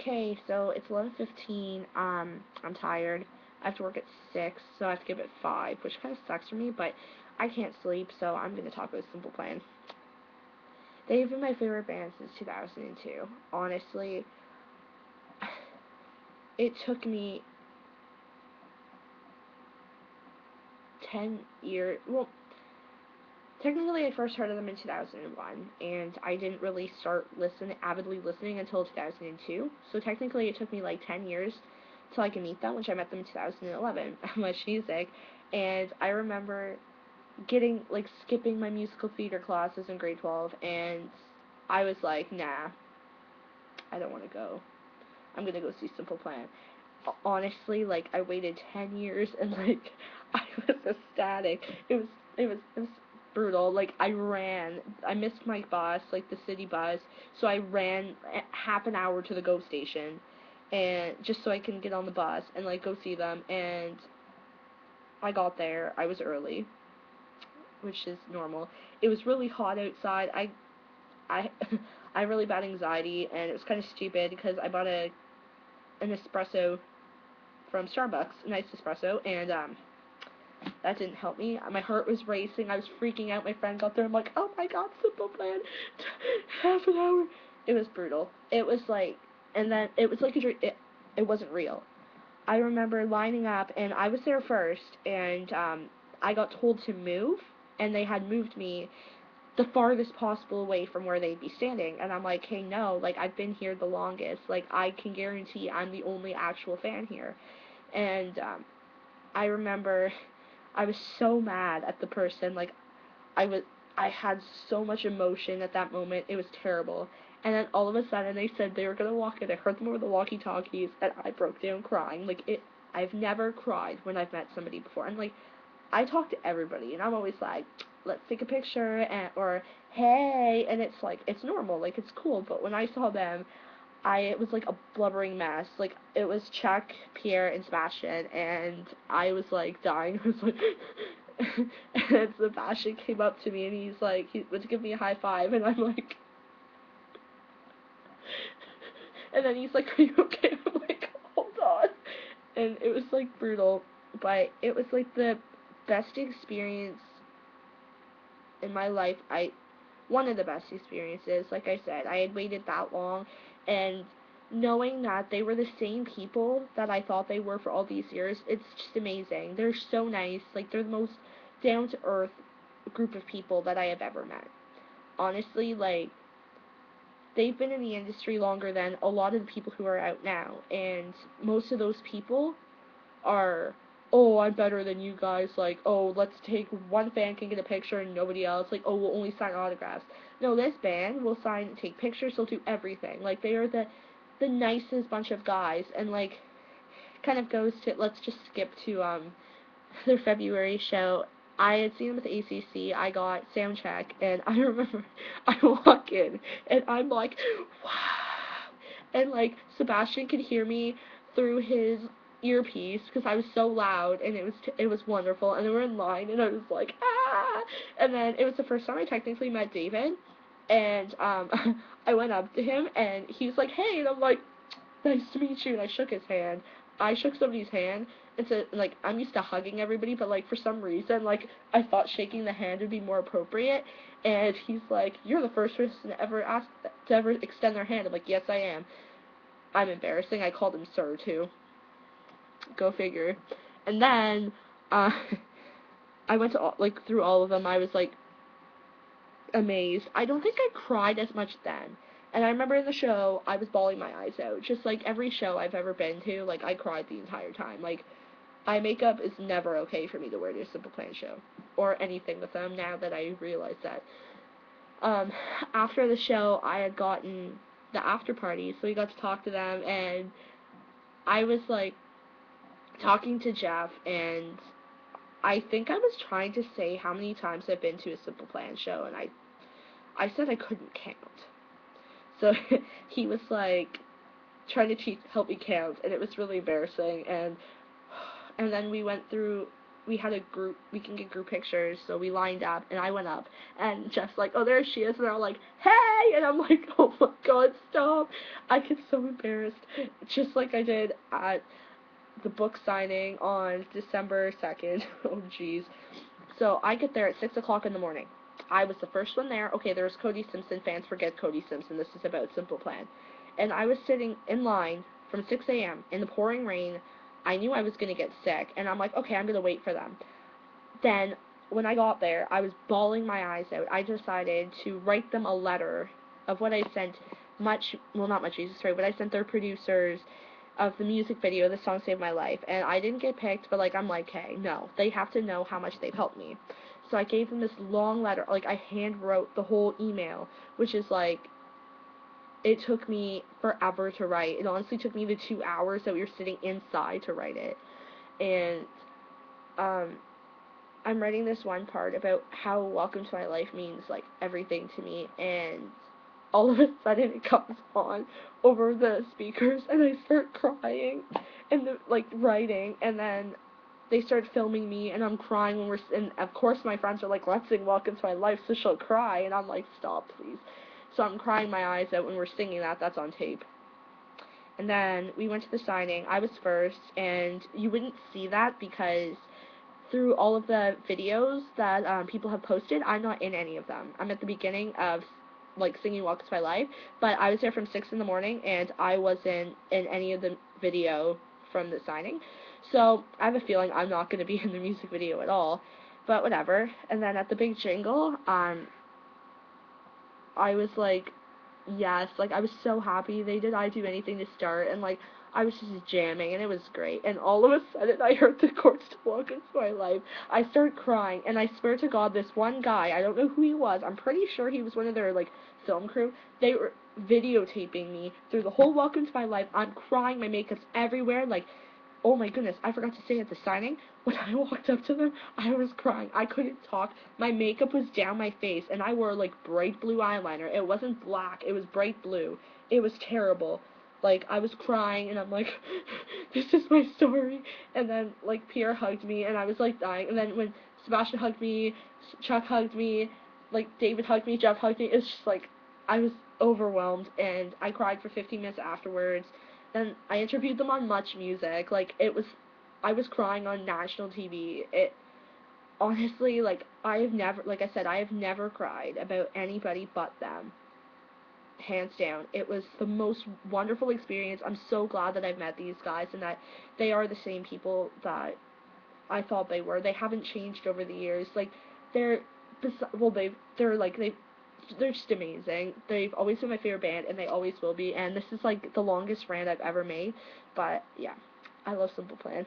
okay, so it's 11:15. I'm tired. I have to work at 6, so I have to get up at 5, which kind of sucks for me, but I can't sleep, so I'm going to talk about Simple Plan. They've been my favorite band since 2002. Honestly, it took me 10 years. Well, technically, I first heard of them in 2001, and I didn't really start avidly listening until 2002. So technically, it took me like 10 years till I could meet them, which I met them in 2011. Much music, and I remember skipping my musical theater classes in grade 12, and I was like, nah, I don't want to go. I'm gonna go see Simple Plan. Honestly, like, I waited 10 years, and like, I was ecstatic. It was brutal. Like, I missed my bus, like the city bus, so I ran half an hour to the GO station, and just so I can get on the bus and like go see them. And I got there. I was early, which is normal. It was really hot outside. I I have really bad anxiety, and it was kind of stupid because I bought an espresso from Starbucks, a nice espresso, and that didn't help me. My heart was racing. I was freaking out. My friend got there. I'm like, oh my god, Simple Plan, half an hour. It was brutal. It was like, and then it was like a dream. It wasn't real. I remember lining up, and I was there first, and I got told to move, and they had moved me the farthest possible away from where they'd be standing. And I'm like, hey, no, like, I've been here the longest. Like, I can guarantee I'm the only actual fan here. And I remember I was so mad at the person. Like, I was, I had so much emotion at that moment. It was terrible. And then all of a sudden they said they were gonna walk in. I heard them over the walkie-talkies, and I broke down crying. Like, I've never cried when I've met somebody before. And like, I talk to everybody, and I'm always like, let's take a picture, or hey, and it's like, it's normal, like, it's cool. But when I saw them, it was like a blubbering mess. Like, it was Chuck, Pierre, and Sebastian, and I was like dying. I was like, and Sebastian came up to me, and he went to give me a high five, and I'm like, and then he's like, are you okay? I'm like, hold on. And it was like brutal, but it was like the best experience in my life. One of the best experiences. Like I said, I had waited that long, and knowing that they were the same people that I thought they were for all these years, it's just amazing. They're so nice. Like, they're the most down to earth group of people that I have ever met. Honestly, like, they've been in the industry longer than a lot of the people who are out now, and most of those people are, oh, I'm better than you guys, like, oh, let's take, one fan can get a picture and nobody else, like, oh, we'll only sign autographs. No, this band will take pictures, they'll do everything. Like, they are the nicest bunch of guys, and like, kind of goes to, let's just skip to their February show. I had seen them at the ACC. I got sound check, and I remember I walk in, and I'm like, wow. And like, Sebastian could hear me through his earpiece because I was so loud, and it was wonderful. And then we're in line, and I was like, ah. And then it was the first time I technically met David, and I went up to him, and he was like, hey, and I'm like, nice to meet you, and I shook his hand. I shook somebody's hand, and so, like, I'm used to hugging everybody, but, like, for some reason, like, I thought shaking the hand would be more appropriate, and he's like, you're the first person to ever extend their hand. I'm like, yes, I am. I'm embarrassing. I called him sir, too. Go figure. And then, uh, I went to, through all of them. I was, like, amazed. I don't think I cried as much then. And I remember in the show, I was bawling my eyes out. Just like every show I've ever been to, like, I cried the entire time. Like, eye makeup is never okay for me to wear to a Simple Plan show. Or anything with them, now that I realize that. Um, After the show, I had gotten the after party, so we got to talk to them, and I was, like, talking to Jeff, and I think I was trying to say how many times I've been to a Simple Plan show, and I said I couldn't count. So he was like trying to help me count, and it was really embarrassing. And then we went through we had a group, we can get group pictures, so we lined up, and I went up, and Jeff's like, oh, there she is, and they're all like, hey, and I'm like, oh my god, stop, I get so embarrassed, just like I did at the book signing on December 2nd, oh jeez, so I get there at 6 o'clock in the morning. I was the first one there. Okay, there's Cody Simpson fans. Forget Cody Simpson. This is about Simple Plan. And I was sitting in line from 6 a.m. in the pouring rain. I knew I was going to get sick. And I'm like, okay, I'm going to wait for them. Then, when I got there, I was bawling my eyes out. I decided to write them a letter of what I sent not Much Jesus Story, but I sent their producers of the music video, The Song Saved My Life, and I didn't get picked, but, like, I'm like, hey, no, they have to know how much they've helped me. So I gave them this long letter, like, I hand wrote the whole email, which is, like, it took me forever to write. It honestly took me the 2 hours that we were sitting inside to write it, and, I'm writing this one part about how Welcome to My Life means, like, everything to me, and all of a sudden it comes on over the speakers, and I start crying, and like writing, and then they start filming me, and I'm crying and of course my friends are like, let's sing Welcome to My Life so she'll cry, and I'm like, stop please. So I'm crying my eyes out when we're singing that's on tape. And then we went to the signing. I was first, and you wouldn't see that because through all of the videos that people have posted, I'm not in any of them. I'm at the beginning of, like, singing Welcome to My Life, but I was there from 6 in the morning, and I wasn't in any of the video from the signing. So I have a feeling I'm not going to be in the music video at all, but whatever. And then at the big jingle, I was like, yes, like, I was so happy. They did I Do Anything to Start, and, like, I was just jamming, and it was great. And all of a sudden, I heard the chorus to Welcome to My Life. I started crying, and I swear to God, this one guy, I don't know who he was, I'm pretty sure he was one of their, like, film crew, they were videotaping me through the whole Welcome to My Life. I'm crying, my makeup's everywhere, like, oh my goodness, I forgot to say at the signing, when I walked up to them, I was crying. I couldn't talk. My makeup was down my face, and I wore, like, bright blue eyeliner. It wasn't black. It was bright blue. It was terrible. Like, I was crying, and I'm like, this is my story. And then, like, Pierre hugged me, and I was, like, dying. And then when Sebastian hugged me, Chuck hugged me, like, David hugged me, Jeff hugged me, it's just, like, I was overwhelmed, and I cried for 15 minutes afterwards. Then I interviewed them on Much Music. Like, I was crying on national TV. Honestly, like, like I said, I have never cried about anybody but them. Hands down. It was the most wonderful experience. I'm so glad that I've met these guys and that they are the same people that I thought they were. They haven't changed over the years. Like, they're, they're just amazing. They've always been my favorite band, and they always will be, and this is, like, the longest rant I've ever made, but, yeah, I love Simple Plan.